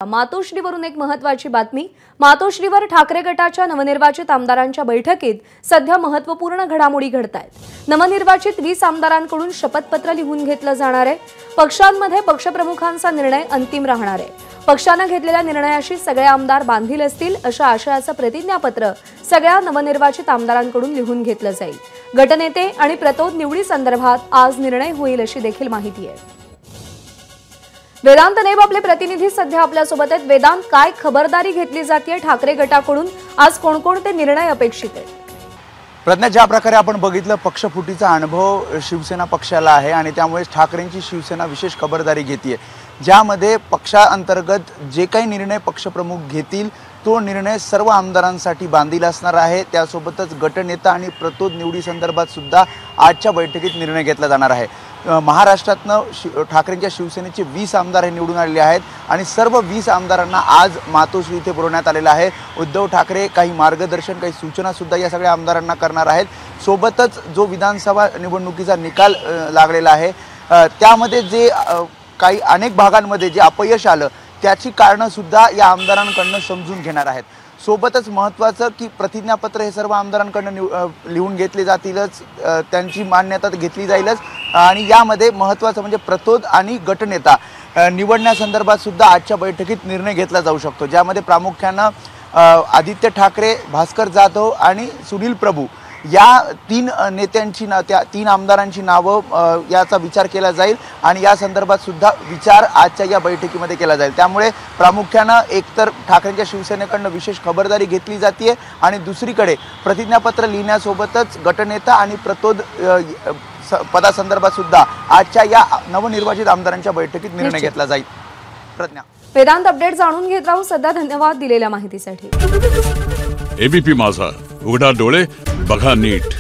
मातोश्रीवरून एक महत्त्वाची बातमी। मातोश्रीवर ठाकरे गटाच्या नवनिर्वाचित आमदारांच्या बैठकीत सध्या महत्त्वपूर्ण घडामोडी घडतायत। नवनिर्वाचित 20 आमदारांकडून शपथपत्र लिहून घेतलं जाणार आहे। पक्षांमध्ये पक्षप्रमुखांचा निर्णय अंतिम राहणार आहे। पक्षाने घेतलेल्या निर्णयाशी सगळे आमदार बांधील असतील अशा आशयाचं प्रतिज्ञापत्र सगळ्या नवनिर्वाचित आमदारांकडून लिहून घेतलं जाईल। गटनेते आणि प्रतोद निवडी संदर्भात आज निर्णय होईल अशी देखील माहिती आहे। वेदांत नेब आपले प्रतिनिधी सध्या आपल्या सोबत आहेत। वेदांत, काय खबरदारी घेतली जाते ठाकरे गटाकडून? आज कोणकोणते निर्णय अपेक्षित आहेत? प्रज्ञा, ज्या प्रकारे आपण बघितलं पक्षफुटीचा अनुभव शिवसेना पक्षाला आहे आणि त्यामुळे ठाकरेंची शिवसेना विशेष खबरदारी घेते, ज्यामध्ये पक्षांतर्गत जे काही निर्णय पक्षप्रमुख घेतील तो निर्णय सर्व आमदारांसाठी बांधील असणार आहे। त्यासोबतच गटनेता आणि निवडी संदर्भात सुद्धा आजच्या बैठकीत निर्णय घेतला जाणार आहे। महाराष्ट्रातनं ठाकरेंच्या शिवसेनेचे 20 आमदार हे निवडून आलेले आहेत आणि सर्व 20 आमदारांना आज मातोश्री इथे बोलवण्यात आलेलं आहे। उद्धव ठाकरे काही मार्गदर्शन, काही सूचना सुद्धा या सगळ्या आमदारांना करणार आहेत। सोबतच जो विधानसभा निवडणुकीचा निकाल लागलेला आहे त्यामध्ये जे काही अनेक भागांमध्ये जे अपयश आलं त्याची कारणं सुद्धा या आमदारांकडून समजून घेणार आहेत। सोबतच महत्त्वाचं की प्रतिज्ञापत्र हे सर्व आमदारांकडून लिहून घेतले जातीलच, त्यांची मान्यता घेतली जाईलच आणि यामध्ये महत्त्वाचं म्हणजे प्रतोद आणि गटनेता निवडण्यासंदर्भात सुद्धा आजच्या बैठकीत निर्णय घेतला जाऊ शकतो, ज्यामध्ये प्रामुख्यानं आदित्य ठाकरे, भास्कर जाधव आणि सुनील प्रभू या 3 नेत्यांची त्या 3 आमदारांची नावं याचा विचार केला जाईल आणि या संदर्भात सुद्धा विचार आजच्या या बैठकीमध्ये केला जाईल। त्यामुळे प्रामुख्यानं एकतर ठाकरेंच्या शिवसेनेकडून विशेष खबरदारी घेतली जाते आणि दुसरीकडे प्रतिज्ञापत्र लिहिण्यासोबतच गटनेता आणि प्रतोद पदासंदर्भात सुद्धा आजच्या या नवनिर्वाचित आमदारांच्या बैठकीत निर्णय घेतला जाईल। प्रज्ञा, वेदांत, अपडेट जाणून घेत राहू। सध्या धन्यवाद दिलेल्या माहितीसाठी। एबीपी माझा, उघडा डोळे बघा नीट।